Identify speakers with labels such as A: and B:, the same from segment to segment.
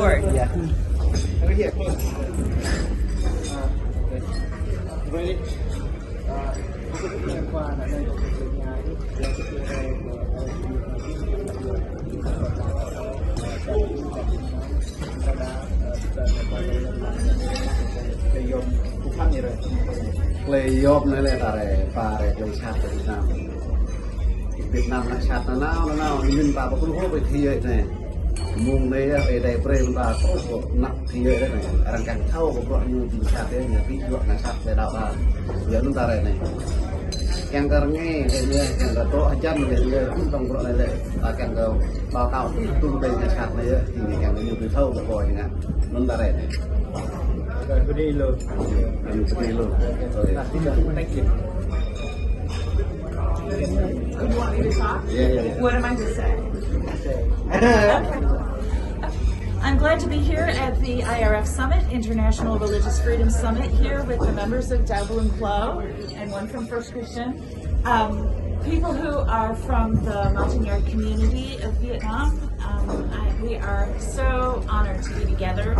A: board.
B: Yeah. Over here, close. Okay. Ready?
C: Play job này là tại phải play chat Việt Nam là chat nào nhưng ta cũng không phải thi vậy này mùng này ở đây prem ta có nặng thi vậy đấy này rằng càng thâu của bọn như thì chat đấy là ví dụ là chat để đào ta giờ chúng ta đây này càng nghe càng là to chân về cũng trong bọn này ta càng báo cáo tung đây là chat này thì càng nhiều từ thâu của bọn này chúng ta đây này
B: Good day, look.
C: Thank you.
B: Thank you.
A: You want me to talk?
C: Yeah.
A: What am I to say? I'm glad to be here at the IRF Summit, International Religious Freedom Summit, here with the members of Dao Boon Klo and one from First Christian. People who are from the Montagnard community of Vietnam. We are so honored to be together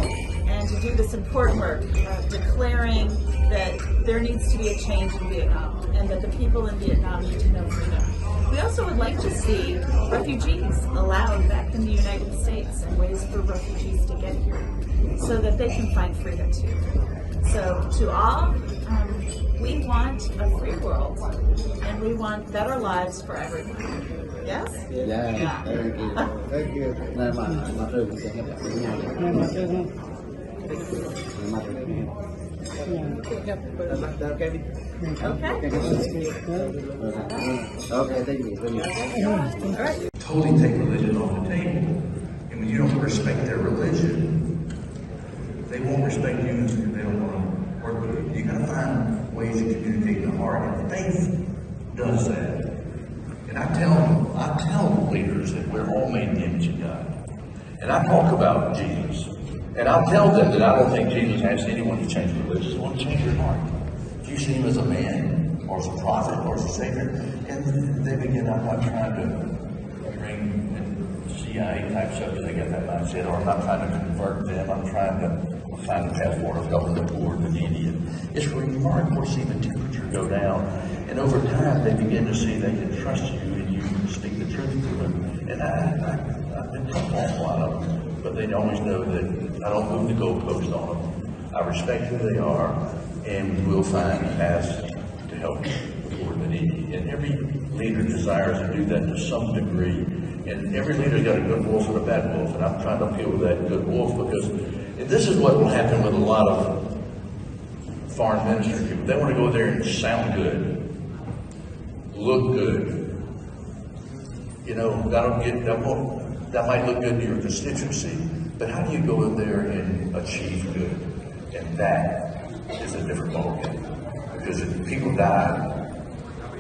A: and to do this important work of declaring that there needs to be a change in Vietnam and that the people in Vietnam need to know freedom. We also would like to see refugees allowed back in the United States and ways for refugees to get here so that they can find freedom too. So to all, we want a free world and we want better lives for everyone. Yes?
C: Yeah. Thank you. Này mà rơi cũng sẽ hết được nhau. Okay, thank you.
D: Totally take religion off the table. And when you don't respect their religion, they won't respect you and they don't want to work with you. You gotta find ways to communicate the heart, and faith does that. And I tell leaders that we're all made in the image of God. And I talk about Jesus. And I tell them that I don't think Jesus asked anyone to change religion. He wants to change your heart. If you see him as a man, or as a prophet, or as a savior, and they begin, I'm not trying to bring CIA type subjects, they get that mindset, or I'm not trying to convert them, I'm trying to find the path forward of helping the poor and the needy. It's remarkable to see the temperature go down. And over time, they begin to see they can trust you and you speak the truth to them. And I've been tough on a lot of them, but they always know that I don't move the goalpost on them. I respect who they are, and we'll find paths to help the poor and the needy. And every leader desires to do that to some degree. And every leader's got a good wolf and a bad wolf, and I'm trying to appeal to that good wolf because this is what will happen with a lot of foreign ministry people. They want to go there and sound good. Look good. You know, that might look good to your constituency, but how do you go in there and achieve good? And that is a different ballgame. Because if people die,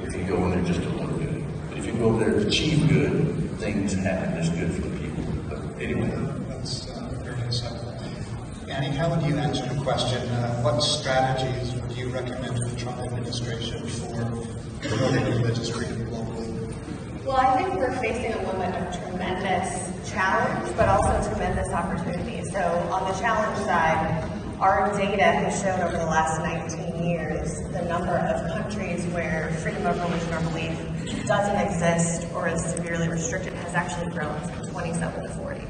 D: if you go in there just to look good. But if you go there to achieve good, things happen that's good for the people. But anyway.
E: That's very insightful. Annie, how would you answer the question, what strategies would you recommend to the Trump administration for promoting religious freedom globally?
F: Well, I think we're facing a moment of tremendous challenge, but also tremendous opportunity. So on the challenge side, our data has shown over the last 19 years the number of countries where freedom of religion or belief doesn't exist or is severely restricted has actually grown from 27 to 40.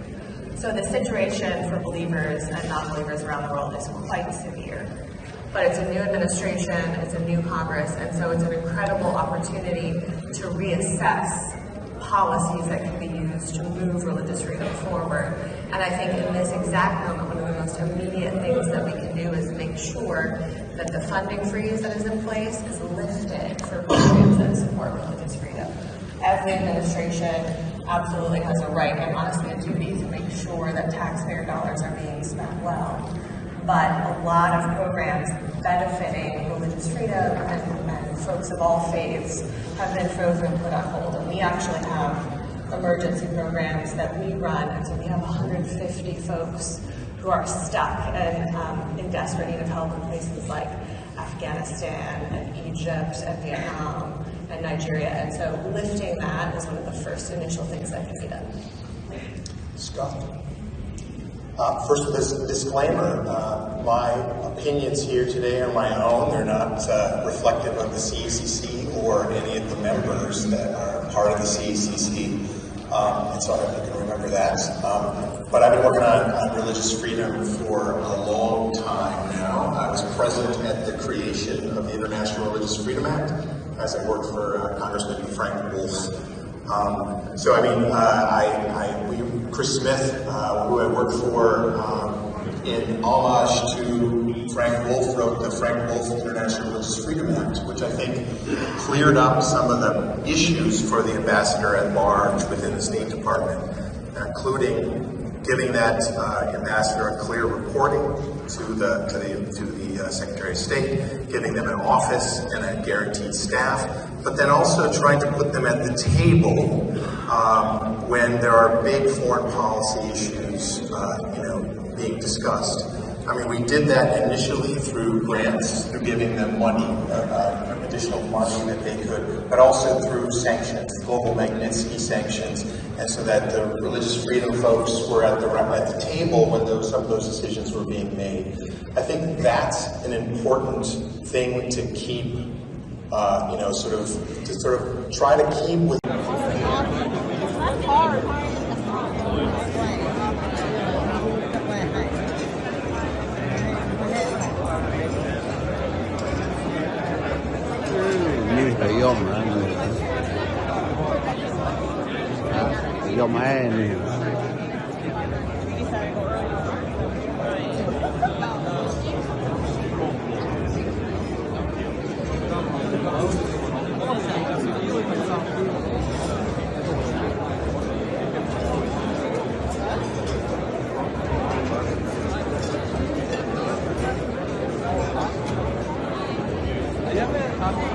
F: So the situation for believers and non-believers around the world is quite severe. But it's a new administration, it's a new Congress, and so it's an incredible opportunity to reassess policies that can be used to move religious freedom forward. And I think in this exact moment, one of the most immediate things that we can do is make sure that the funding freeze that is in place is lifted for programs that support religious freedom. Every administration absolutely has a right and honestly a duty to make sure that taxpayer dollars are being spent well. But a lot of programs benefiting religious freedom and folks of all faiths have been frozen and put on hold. And we actually have emergency programs that we run, and so we have 150 folks who are stuck and in desperate need of help in places like Afghanistan and Egypt and Vietnam and Nigeria. And so lifting that is one of the first initial things that can be done.
E: Scott?
G: First, with a disclaimer, my opinions here today are my own. They're not reflective of the CECC or any of the members that are part of the CECC. And so I hope you can remember that. But I've been working on religious freedom for a long time now. I was present at the creation of the International Religious Freedom Act as I worked for Congressman Frank Wolf. Chris Smith, who I worked for in homage to Frank Wolf, wrote the Frank Wolf International Religious Freedom Act, which I think cleared up some of the issues for the ambassador at large within the State Department, including giving that ambassador a clear reporting to the Secretary of State, giving them an office and a guaranteed staff, but then also trying to put them at the table when there are big foreign policy issues, being discussed. I mean, we did that initially through grants, through giving them money, additional money that they could, but also through sanctions, global Magnitsky sanctions, and so that the religious freedom folks were at the table when some of those decisions were being made. I think that's an important thing to keep, sort of try to keep with.
C: Như là dom hả người dom ai này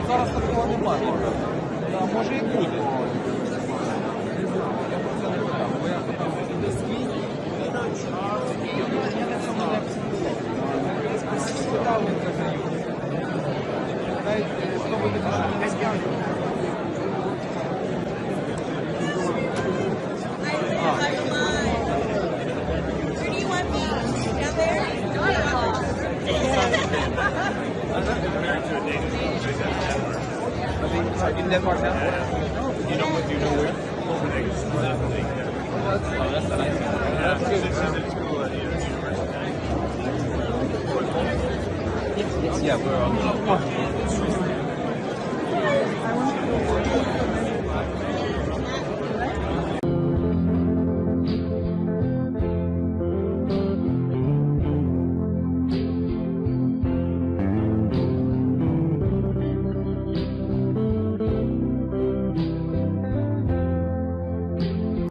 H: Зараз такого немає. Може і буде. In Denmark now? You know what? Do you know where? Oh, that's nice. Yeah, we're on.